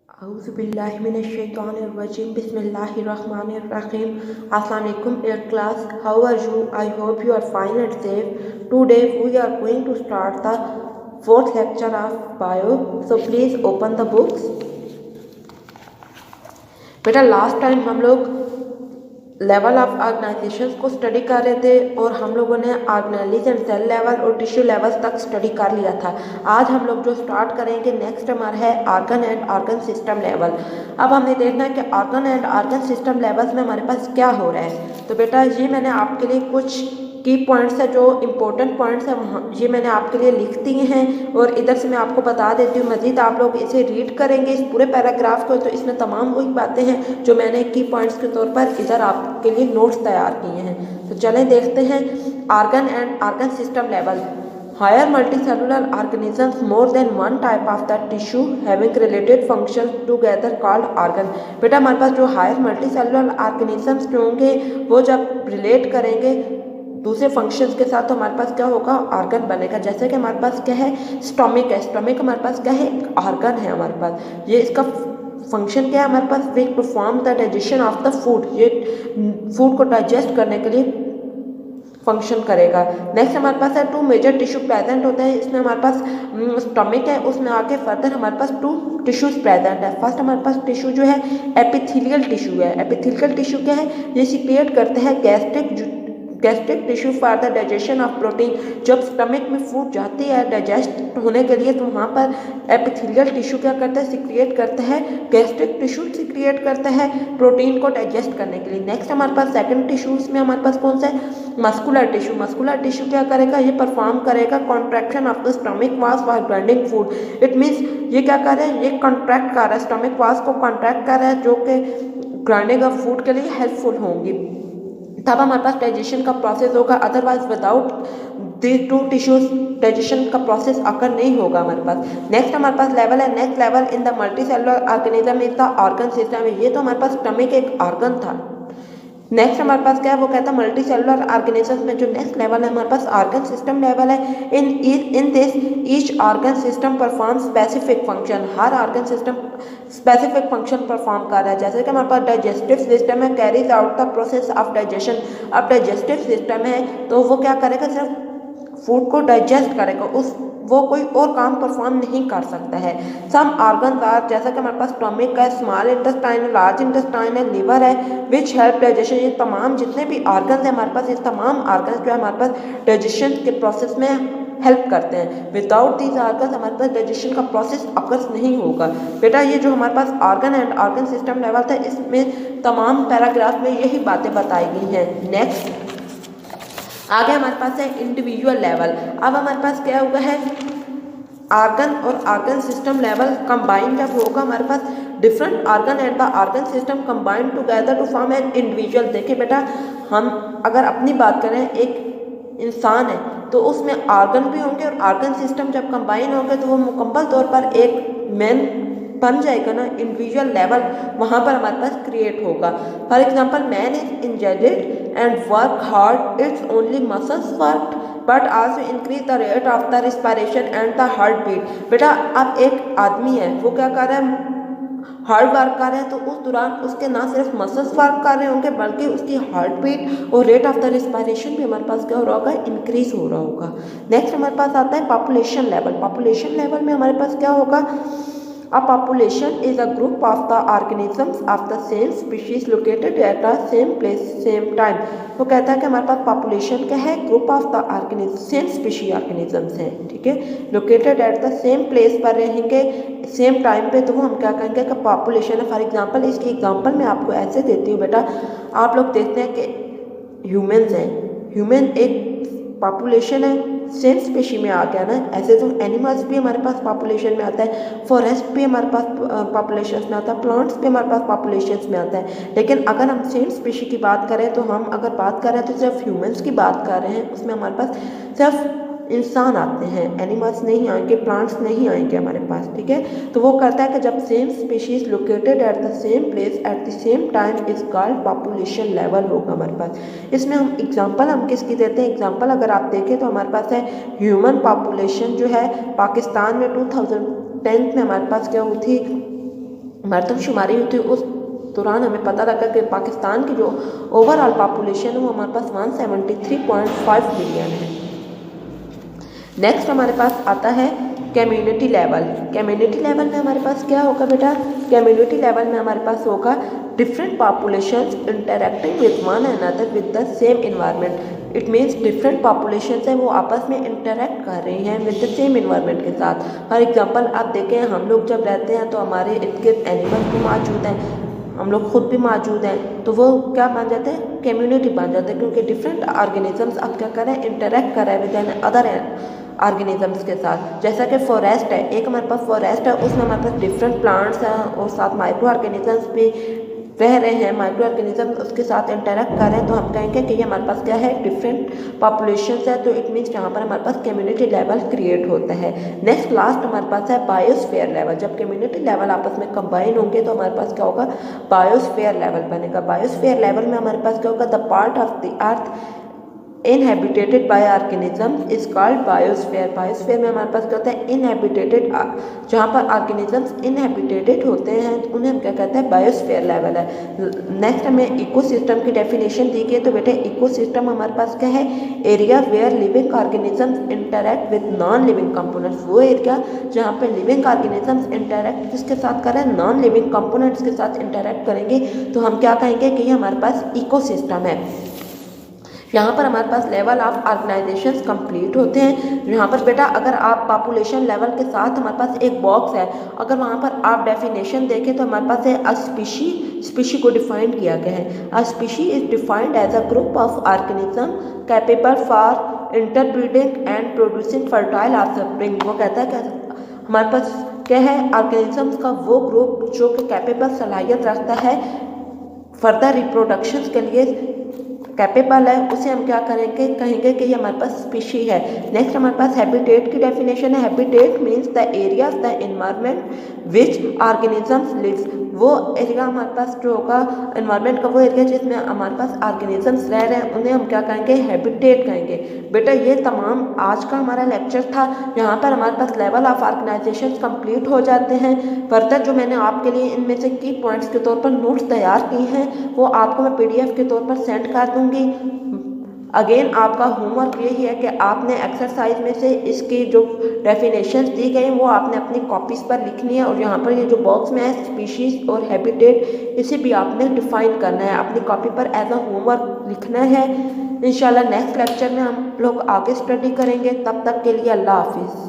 Auzubillahiminash-shaytanir-rajim. Bismillahir-rahmanir-rahim. Assalamu alaikum, 8th class. How are you? I hope you are fine and safe. Today we are going to start the fourth lecture of bio. So please open the books. बेटा last time हम लोग level of organisations को study कर रहे थे और हम लोगों ने ऑर्गेनाइज एंड सेल लेवल और टिश्यू लेवल्स तक स्टडी कर लिया था। आज हम लोग जो स्टार्ट करेंगे नेक्स्ट हमारा है organ and organ system level. अब हमने देखना है कि organ and organ system levels में हमारे पास क्या हो रहा है। तो बेटा ये मैंने आपके लिए कुछ की पॉइंट्स है, जो इम्पोर्टेंट पॉइंट्स है वहाँ ये मैंने आपके लिए लिख दिए हैं और इधर से मैं आपको बता देती हूँ। मज़ीद आप लोग इसे रीड करेंगे इस पूरे पैराग्राफ को, तो इसमें तमाम वही बातें हैं जो मैंने की पॉइंट्स के तौर पर इधर आपके लिए नोट्स तैयार किए हैं। तो चलें देखते हैं organ and organ system level. Higher multicellular organisms more than one type of the tissue having related functions together called organ। बेटा हमारे पास जो हायर मल्टीसेलुलर ऑर्गेनिजम्स जो होंगे वो जब रिलेट करेंगे दूसरे फंक्शंस के साथ तो हमारे पास क्या होगा, ऑर्गन बनेगा। जैसे कि हमारे पास क्या है, स्टमक है। स्टमक हमारे पास क्या है, ऑर्गन है हमारे पास। ये इसका फंक्शन क्या है हमारे पास, वे perform the digestion of the food. ये फूड को डाइजेस्ट करने के लिए फंक्शन करेगा। नेक्स्ट हमारे पास है टू मेजर टिश्यू प्रेजेंट होते हैं। इसमें हमारे पास स्टमक है, उसमें आगे फर्दर हमारे पास टू टिश्यूज प्रेजेंट है। फर्स्ट हमारे पास टिश्यू जो है एपिथेलियल टिश्यू है। एपिथेलियल टिश्यू क्या है, ये सिक्रिएट करते हैं gastric tissue for the digestion of protein. जब स्टमक में फूड जाती है डाइजेस्ट होने के लिए तो वहाँ पर एपिथेलियल टिश्यू क्या करता है, सिक्रिएट करता है गैस्ट्रिक टिश्यू सिक्रिएट करता है प्रोटीन को डाइजेस्ट करने के लिए। नेक्स्ट हमारे पास सेकंड टिश्यूज में हमारे पास कौन सा है, मस्कुलर टिश्यू। मस्कुलर टिश्यू क्या करेगा, ये परफॉर्म करेगा contraction of the stomach walls for grinding food. It means ये क्या कर रहा है, ये कॉन्ट्रैक्ट कर रहा है, स्टमक वाल्स को कॉन्ट्रैक्ट कर रहा है जो कि ग्राइंडिंग ऑफ फूड के लिए हेल्पफुल होंगी। तब हमारे पास डाइजेशन का प्रोसेस होगा। Otherwise without the two tissues digestion का प्रोसेस अकर नहीं होगा हमारे पास। नेक्स्ट हमारे पास लेवल है, next level in the multicellular organism is the organ system. ये तो हमारे पास स्टमक एक ऑर्गन था। नेक्स्ट हमारे पास क्या है, वो कहता है मल्टीसेलुलर ऑर्गेनिजम्स में जो नेक्स्ट लेवल है हमारे पास ऑर्गन सिस्टम लेवल है। In this each organ system perform specific function. Her organ system specific function perform कर रहा है। जैसे कि हमारे पास डाइजेस्टिव सिस्टम है, carries out the process of digestion. अब डाइजेस्टिव सिस्टम है तो वो क्या करेगा, सिर्फ फूड को डाइजेस्ट करेगा, वो कोई और काम परफॉर्म नहीं कर सकता है। सम ऑर्गन्स आर, जैसा कि हमारे पास स्टमक का स्मॉल इंटेस्टाइन है, लार्ज इंटेस्टाइन है, लिवर है, विच हेल्प डाइजेशन। ये तमाम जितने भी ऑर्गन्स हैं हमारे पास, ये तमाम ऑर्गन्स जो है हमारे पास डाइजेशन के प्रोसेस में हेल्प करते हैं। विदाउट दीज ऑर्गन्स हमारे पास डाइजेशन का प्रोसेस अकर्स नहीं होगा। बेटा ये जो हमारे पास organ and organ system level था इसमें तमाम पैराग्राफ में यही बातें बताई गई हैं। नेक्स्ट आगे हमारे पास है इंडिविजुअल लेवल। अब हमारे पास क्या होगा है, ऑर्गन और ऑर्गन सिस्टम लेवल कंबाइन जब होगा हमारे पास different organ and the organ system combine together to form an individual. देखिए बेटा हम अगर अपनी बात करें, एक इंसान है तो उसमें ऑर्गन भी होंगे और ऑर्गन सिस्टम जब कंबाइन होंगे तो वो मुकम्मल तौर पर एक मैन बन जाएगा ना, इंडिविजुअल लेवल वहाँ पर हमारे पास क्रिएट होगा। For example man is injured and work hard, it's only muscles work but also increase the rate of the respiration and the heart beat. बेटा अब एक आदमी है वो क्या कर रहा है, हार्ड वर्क कर रहे हैं, तो उस दौरान उसके ना सिर्फ मसल्स वर्क कर रहे होंगे बल्कि उसकी हार्ट बीट और रेट ऑफ द रिस्पायरेशन भी हमारे पास क्या हो रहा होगा, इंक्रीज हो रहा होगा। नेक्स्ट हमारे पास आता है पॉपुलेशन लेवल। पॉपुलेशन लेवल में हमारे पास क्या होगा, A population is a group of the organisms of the same species located at the same place same time। वो कहता है कि हमारे पास पॉपुलेशन क्या है, group of the organism same species organisms हैं, ठीक है, located at the same place पर रहेंगे सेम टाइम पे, तो वो हम क्या कहेंगे कि पॉपुलेशन है। फॉर एग्जांपल इसकी एग्जांपल मैं आपको ऐसे देती हूँ बेटा, आप लोग देखते हैं कि ह्यूमन्स हैं, ह्यूमन एक पॉपुलेशन है, सेम स्पीशी में आ गया ना। ऐसे तो एनिमल्स भी हमारे पास पॉपुलेशन में आता है, फॉरेस्ट भी हमारे पास पॉपुलेशन में आता है, प्लांट्स भी हमारे पास पॉपुलेशन में आता है। लेकिन अगर हम सेम स्पीशी की बात करें तो हम अगर बात कर रहे हैं तो सिर्फ ह्यूमंस की बात कर रहे हैं, उसमें हमारे पास सिर्फ इंसान आते हैं, एनिमल्स नहीं आएंगे, प्लांट्स नहीं आएंगे हमारे पास, ठीक है। तो वो कहता है कि जब same species located at the same place at the same time is called population level होगा हमारे पास। इसमें हम एग्जांपल हम किसकी देते हैं, एग्जांपल अगर आप देखें तो हमारे पास है ह्यूमन पॉपुलेशन जो है पाकिस्तान में 2010 में हमारे पास क्या हुई थी, मरदमशुमारी हुई थी उस दौरान हमें पता लगा कि पाकिस्तान की जो ओवरऑल पॉपुलेशन है वो हमारे पास 173.5 मिलियन है। नेक्स्ट हमारे पास आता है कम्युनिटी लेवल। कम्युनिटी लेवल में हमारे पास क्या होगा बेटा? कम्युनिटी लेवल में हमारे पास होगा different populations interacting with one another with the same environment. It means different populations हैं वो आपस में इंटरेक्ट कर रही हैं विद द सेम इन्वायरमेंट के साथ। फॉर एग्जांपल आप देखें, हम लोग जब रहते हैं तो हमारे इर्द गिर्द एनिमल्स भी मौजूद हैं, हम लोग खुद भी मौजूद हैं, तो वो क्या बन जाते हैं? कम्युनिटी बन जाते हैं, क्योंकि डिफरेंट ऑर्गेनिजम्स अब क्या कर रहे हैं? इंटरेक्ट कर रहे हैं विद अदर ऑर्गेनिजम्स के साथ। जैसा कि फॉरेस्ट है, एक हमारे पास फॉरेस्ट है, उसमें हमारे पास डिफरेंट प्लांट्स हैं और साथ माइक्रो ऑर्गेनिजम्स भी रह रहे हैं, माइक्रो ऑर्गेनिज्म उसके साथ इंटरेक्ट कर रहे हैं, तो हम कहेंगे कि ये हमारे पास क्या है? डिफरेंट पॉपुलेशंस है। तो इट मीन्स यहाँ पर हमारे पास कम्युनिटी लेवल क्रिएट होता है। नेक्स्ट लास्ट हमारे पास है बायोस्फीयर लेवल। जब कम्युनिटी लेवल आपस में कंबाइन होंगे तो हमारे पास क्या होगा? बायोस्फीयर लेवल बनेगा। बायोस्फीयर लेवल में हमारे पास क्या होगा? The part of the earth inhabited bye organism is called biosphere. Biosphere में हमारे पास क्या होता है? इनहेबिटेटेड, जहाँ पर ऑर्गेनिजम्स इनहेबिटेटेड होते हैं उन्हें हम क्या कहते हैं? बायोस्फीयर लेवल है। नेक्स्ट हमें इकोसिस्टम की डेफिनेशन दी गई है। तो बेटे इकोसिस्टम हमारे पास क्या है? Area where living organisms interact with non living components. वो एरिया जहाँ पर लिविंग ऑर्गेनिजम्स इंटरेक्ट किसके साथ कर रहे हैं? नॉन लिविंग कंपोनेंट्स के साथ इंटरेक्ट करेंगे, तो हम क्या कहेंगे कि ये हमारे पास इकोसिस्टम है। यहाँ पर हमारे पास लेवल ऑफ ऑर्गेनाइजेशंस कंप्लीट होते हैं। यहाँ पर बेटा अगर आप पॉपुलेशन लेवल के साथ हमारे पास एक बॉक्स है, अगर वहाँ पर आप डेफिनेशन देखें तो हमारे पास है अ स्पीशी को डिफाइन किया गया है। A species is defined as a group of organism capable for interbreeding and producing fertile offspring. वो कहता है कि हमारे पास क्या है? ऑर्गेनिजम्स का वो ग्रुप जो कि कैपेबल सलाहियत रखता है फर्दर रिप्रोडक्शन के लिए कैपेबल है, उसे हम क्या करेंगे? कहेंगे कि ये हमारे पास स्पीशी है। नेक्स्ट हमारे पास हैबिटेट की डेफिनेशन है। Habitat means the area of the environment which organisms lives. वो एरिया हमारे पास जो होगा एनवायरनमेंट का, वो एरिया जिसमें हमारे पास ऑर्गेनिजम्स रह रहे हैं, उन्हें हम क्या कहेंगे? हैबिटेट कहेंगे। बेटा ये तमाम आज का हमारा लेक्चर था। यहाँ पर हमारे पास लेवल ऑफ ऑर्गेनाइजेशन कंप्लीट हो जाते हैं। फर्दर जो मैंने आपके लिए इनमें से की पॉइंट्स के तौर पर नोट्स तैयार की हैं वो आपको मैं PDF के तौर पर सेंड कर दूँगी। अगेन आपका होमवर्क यही है कि आपने एक्सरसाइज में से इसकी जो डेफिनेशंस दी गई वो आपने अपनी कॉपीज़ पर लिखनी है, और यहाँ पर ये जो बॉक्स में है स्पीशीज़ और हैबिटेट, इसे भी आपने डिफाइन करना है, अपनी कॉपी पर एज अ होमवर्क लिखना है। इंशाल्लाह नेक्स्ट लेक्चर में हम लोग आगे स्टडी करेंगे। तब तक के लिए अल्लाह हाफिज़।